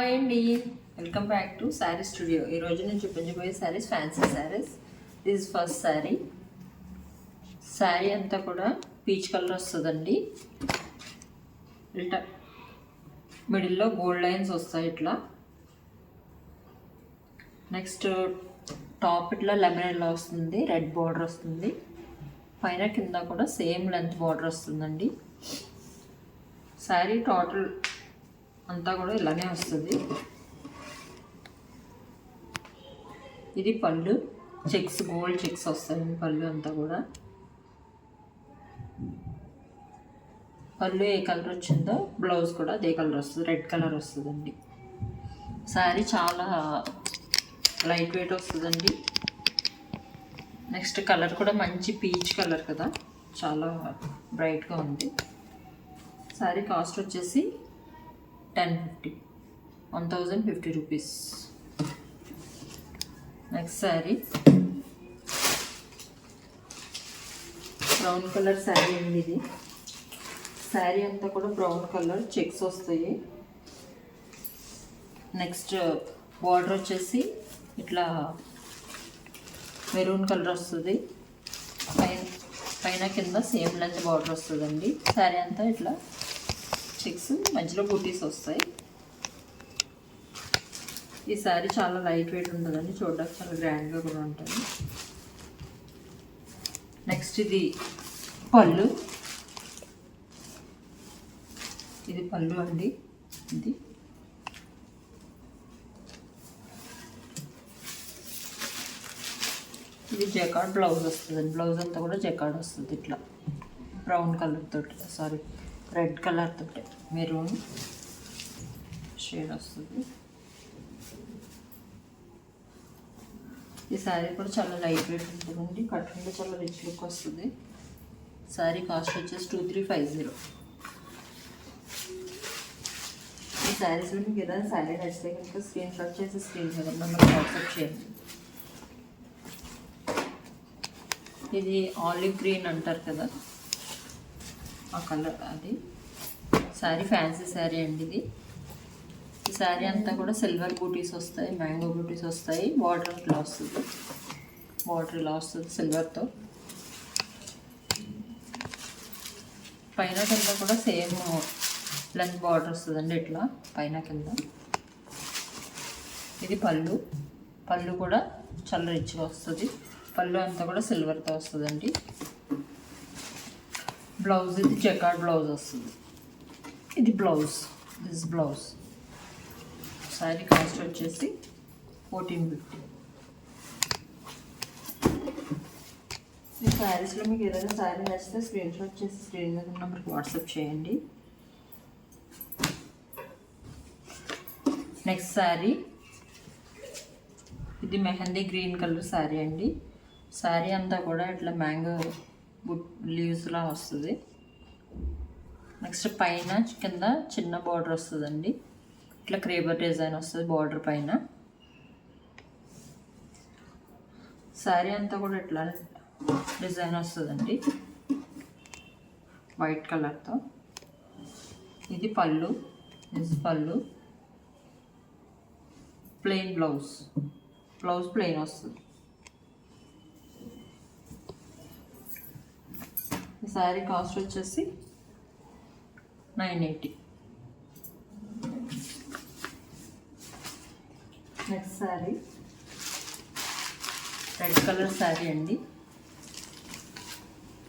Hi అండి, welcome back to sari studio. ఈరోజు నేను చూపించబోయే saris fancy saris. This first sari అంతా కూడా పీచ్ కలర్ వస్తుందండి. ఇట్లా మిడిల్లో గోల్డ్ లైన్స్ వస్తాయి ఇట్లా. నెక్స్ట్ టాప్ ఇట్లా లెమన్ ఎల్లో వస్తుంది, రెడ్ బార్డర్ వస్తుంది. పైన కింద కూడా సేమ్ లెంత్ బార్డర్ వస్తుందండి. శారీ టోటల్ అంతా కూడా ఇలానే వస్తుంది. ఇది పళ్ళు, చెక్స్ గోల్డ్ చెక్స్ వస్తాయండి పళ్ళు అంతా కూడా. పళ్ళు ఏ కలర్ వచ్చిందో బ్లౌజ్ కూడా అదే కలర్ వస్తుంది, రెడ్ కలర్ వస్తుందండి. శారీ చాలా లైట్ వెయిట్ వస్తుందండి. నెక్స్ట్ కలర్ కూడా మంచి పీచ్ కలర్ కదా, చాలా బ్రైట్గా ఉంది. శారీ కాస్ట్ వచ్చేసి 1050 rupees. Next sari brown colour sari అండి. ఇది శారీ అంతా కూడా బ్రౌన్ కలర్ చెక్స్ వస్తాయి. నెక్స్ట్ బార్డర్ వచ్చేసి ఇట్లా మెరూన్ కలర్ వస్తుంది. పైన కింద సేమ్ లెంత్ బార్డర్ వస్తుందండి. శారీ అంతా ఇట్లా చెక్స్, మధ్యలో బూటీస్ వస్తాయి. ఈ శారీ చాలా లైట్ వెయిట్ ఉంటుందండి, చూడడానికి చాలా గ్రాండ్గా కూడా ఉంటుంది. నెక్స్ట్ ఇది పళ్ళు. ఇది పళ్ళు అండి. ఇది జకార్డ్ బ్లౌజ్ వస్తుందండి. బ్లౌజ్ అంతా కూడా జకార్డ్ వస్తుంది ఇట్లా బ్రౌన్ కలర్ తోటి, రెడ్ కలర్ తోటి మెరూన్ షేడ్ వస్తుంది. ఈ శారీ కూడా చాలా లైట్ వెయిట్ ఉంటుందండి, కట్టుకుంటే చాలా రిచ్ లుక్ వస్తుంది. శారీ కాస్ట్ వచ్చేసి 2350. ఈ శారీస్లో మీకు ఏదైనా శారీ నచ్చితే కనుక స్క్రీన్ షాట్ చేసి స్క్రీన్ మీద మమ్మల్ని వాట్సాప్ చేయండి. ఇది ఆలివ్ గ్రీన్ అంటారు కదా, ఆ కలర్ అది. శారీ ఫ్యాన్సీ శారీ అండి ఇది. ఈ శారీ అంతా కూడా సిల్వర్ బూటీస్ వస్తాయి, మ్యాంగో బూటీస్ వస్తాయి. బార్డర్ ఇలా వస్తుంది, సిల్వర్తో. పైన కింద కూడా సేమ్ లెంత్ బార్డర్ వస్తుందండి ఇట్లా పైన కింద. ఇది పళ్ళు కూడా చాలా రిచ్గా వస్తుంది. పళ్ళు అంతా కూడా సిల్వర్తో వస్తుందండి. బ్లౌజ్ ఇది జకార్డ్ బ్లౌజ్ వస్తుంది. ఇది blouse, this blouse. Sari cost వచ్చేసి 1450. ఈ శారీస్లో మీకు ఏదైనా శారీ నచ్చితే స్క్రీన్ షాట్ చేసి స్క్రీన్ మీద నెంబర్కి వాట్సాప్ చేయండి. నెక్స్ట్ శారీ ఇది మెహందీ గ్రీన్ కలర్ శారీ అండి. శారీ అంతా కూడా ఇట్లా మ్యాంగో లీవ్స్లా వస్తుంది. నెక్స్ట్ పైన కింద చిన్న బార్డర్ వస్తుందండి, ఇట్లా క్రేబర్ డిజైన్ వస్తుంది బార్డర్ పైన. శారీ అంతా కూడా ఇట్లా డిజైన్ వస్తుందండి వైట్ కలర్తో. ఇది పళ్ళు, ప్లెయిన్ బ్లౌజ్ ప్లెయిన్ వస్తుంది. ఈ శారీ కాస్ట్ వచ్చేసి 980. Next sari red colour sari అండి.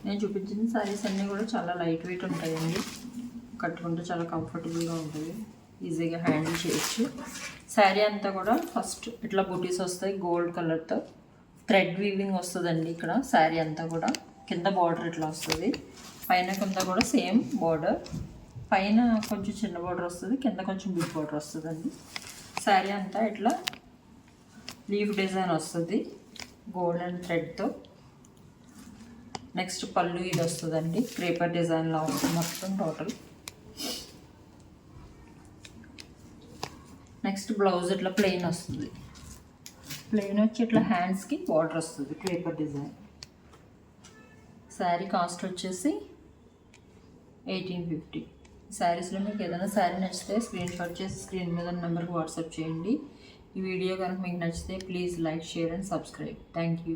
నేను చూపించిన శారీస్ అన్నీ కూడా చాలా లైట్ వెయిట్ ఉంటాయండి, కట్టుకుంటే చాలా కంఫర్టబుల్గా ఉంటుంది, ఈజీగా హ్యాండిల్ చేయొచ్చు. శారీ అంతా కూడా ఫస్ట్ ఇట్లా బూటీస్ వస్తాయి గోల్డ్ కలర్తో, థ్రెడ్ వీవింగ్ వస్తుందండి ఇక్కడ. శారీ అంతా కూడా కింద బార్డర్ ఇట్లా వస్తుంది, పైన కింద కూడా సేమ్ బార్డర్. పైన కొంచెం చిన్న బార్డర్ వస్తుంది, కింద కొంచెం బిగ్ బార్డర్ వస్తుందండి. శారీ అంతా ఇట్లా లీఫ్ డిజైన్ వస్తుంది గోల్డ్ అండ్ థ్రెడ్తో. నెక్స్ట్ పళ్ళు ఇది వస్తుందండి, క్రేపర్ డిజైన్లా ఉంటుంది మొత్తం టోటల్. నెక్స్ట్ బ్లౌజ్ ఇట్లా ప్లెయిన్ వస్తుంది, ప్లెయిన్ వచ్చి ఇట్లా హ్యాండ్స్కి బార్డర్ వస్తుంది క్రేపర్ డిజైన్. శారీ కాస్ట్ వచ్చేసి 1850. ఈ శారీస్లో మీకు ఏదైనా శారీ నచ్చితే స్క్రీన్ షాట్ చేసి స్క్రీన్ మీద నెంబర్కి వాట్సాప్ చేయండి. ఈ వీడియో కనుక మీకు నచ్చితే please like, share and subscribe. Thank you.